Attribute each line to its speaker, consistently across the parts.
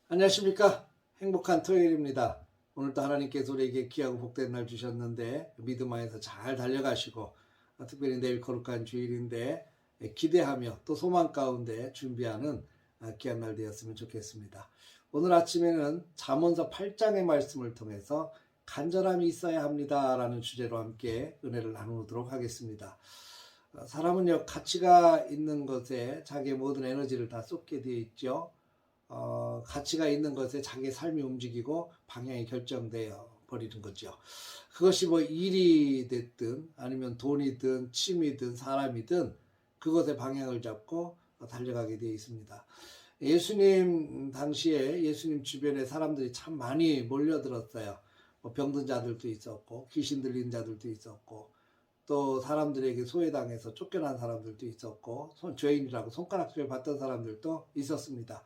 Speaker 1: 안녕하십니까. 행복한 토요일입니다. 오늘도 하나님께서 우리에게 귀하고 복된 날 주셨는데 믿음 안에서 잘 달려가시고, 특별히 내일 거룩한 주일인데 기대하며 또 소망 가운데 준비하는 귀한 날 되었으면 좋겠습니다. 오늘 아침에는 잠언서 8장의 말씀을 통해서 간절함이 있어야 합니다 라는 주제로 함께 은혜를 나누도록 하겠습니다. 사람은요, 가치가 있는 것에 자기의 모든 에너지를 다 쏟게 되어 있죠. 가치가 있는 것에 자기의 삶이 움직이고 방향이 결정되어 버리는 거죠. 그것이 뭐 일이 됐든 아니면 돈이든 취미든 사람이든 그것의 방향을 잡고 달려가게 되어 있습니다. 예수님 당시에 예수님 주변에 사람들이 참 많이 몰려들었어요. 병든 자들도 있었고 귀신 들린 자들도 있었고 또 사람들에게 소외당해서 쫓겨난 사람들도 있었고 죄인이라고 손가락질 받던 사람들도 있었습니다.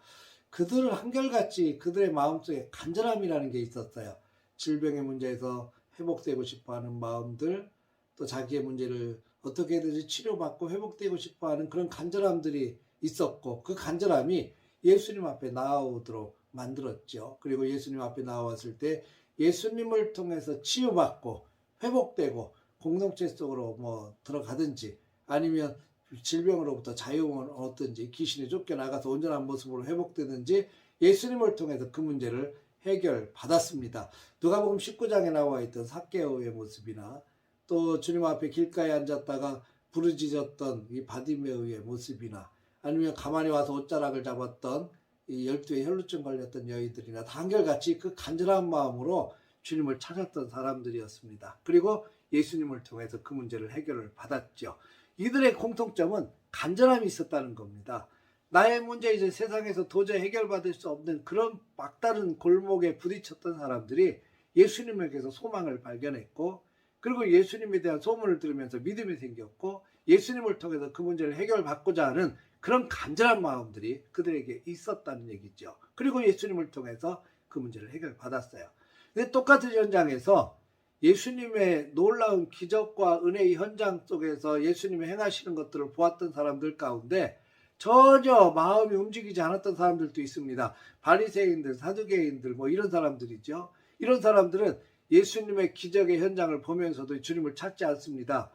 Speaker 1: 그들을 한결같이 그들의 마음속에 간절함이라는 게 있었어요. 질병의 문제에서 회복되고 싶어하는 마음들, 또 자기의 문제를 어떻게든지 치료받고 회복되고 싶어하는 그런 간절함들이 있었고, 그 간절함이 예수님 앞에 나오도록 만들었죠. 그리고 예수님 앞에 나왔을 때 예수님을 통해서 치유받고 회복되고 공동체 속으로 들어가든지 아니면 질병으로부터 자유를 얻든지 귀신이 쫓겨나가서 온전한 모습으로 회복되든지 예수님을 통해서 그 문제를 해결받았습니다. 누가복음 19장에 나와 있던 삭개오의 모습이나 또 주님 앞에 길가에 앉았다가 부르짖었던 이 바디메오의 모습이나 아니면 가만히 와서 옷자락을 잡았던 이 12의 혈루증 걸렸던 여인들이나 다 한결같이 그 간절한 마음으로 주님을 찾았던 사람들이었습니다. 그리고 예수님을 통해서 그 문제를 해결을 받았죠. 이들의 공통점은 간절함이 있었다는 겁니다. 나의 문제 이제 세상에서 도저히 해결받을 수 없는 그런 막다른 골목에 부딪혔던 사람들이 예수님에게서 소망을 발견했고, 그리고 예수님에 대한 소문을 들으면서 믿음이 생겼고, 예수님을 통해서 그 문제를 해결받고자 하는 그런 간절한 마음들이 그들에게 있었다는 얘기죠. 그리고 예수님을 통해서 그 문제를 해결받았어요. 근데 똑같은 현장에서 예수님의 놀라운 기적과 은혜의 현장 속에서 예수님이 행하시는 것들을 보았던 사람들 가운데 전혀 마음이 움직이지 않았던 사람들도 있습니다. 바리새인들, 사두개인들 이런 사람들이죠. 이런 사람들은 예수님의 기적의 현장을 보면서도 주님을 찾지 않습니다.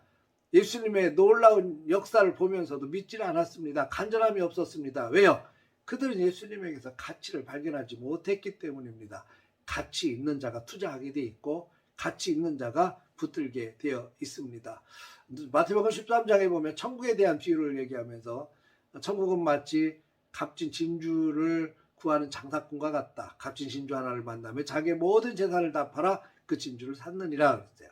Speaker 1: 예수님의 놀라운 역사를 보면서도 믿지는 않았습니다. 간절함이 없었습니다. 왜요? 그들은 예수님에게서 가치를 발견하지 못했기 때문입니다. 가치 있는 자가 투자하게 돼 있고 가치 있는 자가 붙들게 되어 있습니다. 마태복음 13장에 보면 천국에 대한 비유를 얘기하면서 천국은 마치 값진 진주를 구하는 장사꾼과 같다. 값진 진주 하나를 만나면 자기의 모든 재산을 다 팔아 그 진주를 샀느니라 그랬어요.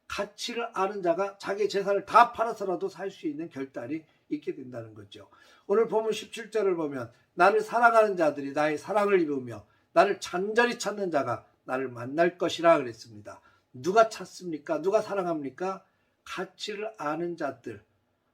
Speaker 1: 가치를 아는 자가 자기의 재산을 다 팔아서라도 살 수 있는 결단이 있게 된다는 거죠. 오늘 본문 17절을 보면 나를 사랑하는 자들이 나의 사랑을 입으며 나를 간절히 찾는 자가 나를 만날 것이라 그랬습니다. 누가 찾습니까? 누가 사랑합니까? 가치를 아는 자들,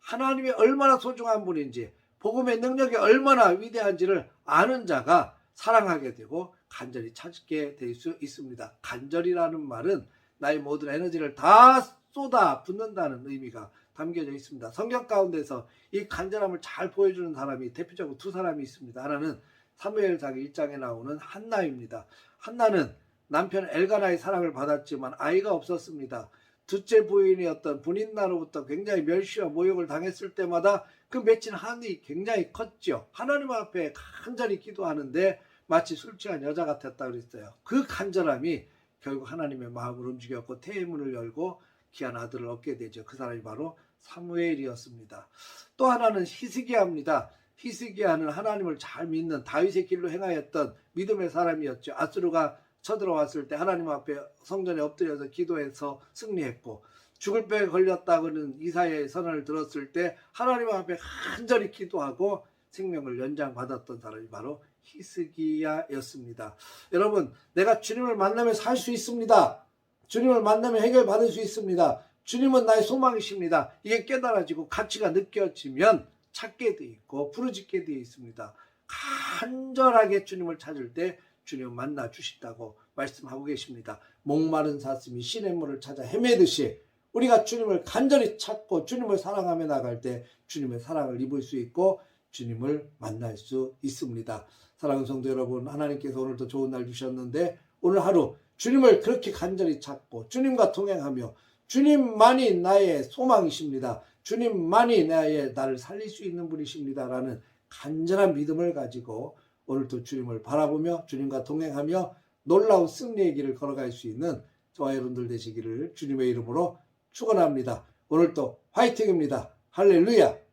Speaker 1: 하나님이 얼마나 소중한 분인지, 복음의 능력이 얼마나 위대한지를 아는 자가 사랑하게 되고 간절히 찾게 될 수 있습니다. 간절이라는 말은 나의 모든 에너지를 다 쏟아 붓는다는 의미가 담겨져 있습니다. 성경 가운데서 이 간절함을 잘 보여주는 사람이 대표적으로 두 사람이 있습니다. 하나는 사무엘상 1장에 나오는 한나입니다. 한나는 남편 엘가나의 사랑을 받았지만 아이가 없었습니다. 둘째 부인이었던 분인나로부터 굉장히 멸시와 모욕을 당했을 때마다 그 맺힌 한이 굉장히 컸죠. 하나님 앞에 간절히 기도하는데 마치 술 취한 여자 같았다 그랬어요. 그 간절함이 결국 하나님의 마음을 움직였고 태문을 열고 귀한 아들을 얻게 되죠. 그 사람이 바로 사무엘이었습니다. 또 하나는 히스기야입니다. 히스기야는 하나님을 잘 믿는 다윗의 길로 행하였던 믿음의 사람이었죠. 아수르가 쳐들어왔을 때 하나님 앞에 성전에 엎드려서 기도해서 승리했고, 죽을 병에 걸렸다고는 이사야의 선언을 들었을 때 하나님 앞에 간절히 기도하고 생명을 연장받았던 사람이 바로 히스기야였습니다. 여러분, 내가 주님을 만나면 살 수 있습니다. 주님을 만나면 해결받을 수 있습니다. 주님은 나의 소망이십니다. 이게 깨달아지고 가치가 느껴지면 찾게 돼 있고 부르짖게 돼 있습니다. 간절하게 주님을 찾을 때 주님을 만나 주신다고 말씀하고 계십니다. 목마른 사슴이 시냇물을 찾아 헤매듯이 우리가 주님을 간절히 찾고 주님을 사랑하며 나갈 때 주님의 사랑을 입을 수 있고 주님을 만날 수 있습니다. 사랑하는 성도 여러분, 하나님께서 오늘도 좋은 날 주셨는데 오늘 하루 주님을 그렇게 간절히 찾고 주님과 동행하며 주님만이 나의 소망이십니다. 주님만이 나를 살릴 수 있는 분이십니다. 라는 간절한 믿음을 가지고 오늘도 주님을 바라보며 주님과 동행하며 놀라운 승리의 길을 걸어갈 수 있는 저와 여러분들 되시기를 주님의 이름으로 축원합니다. 오늘도 화이팅입니다. 할렐루야.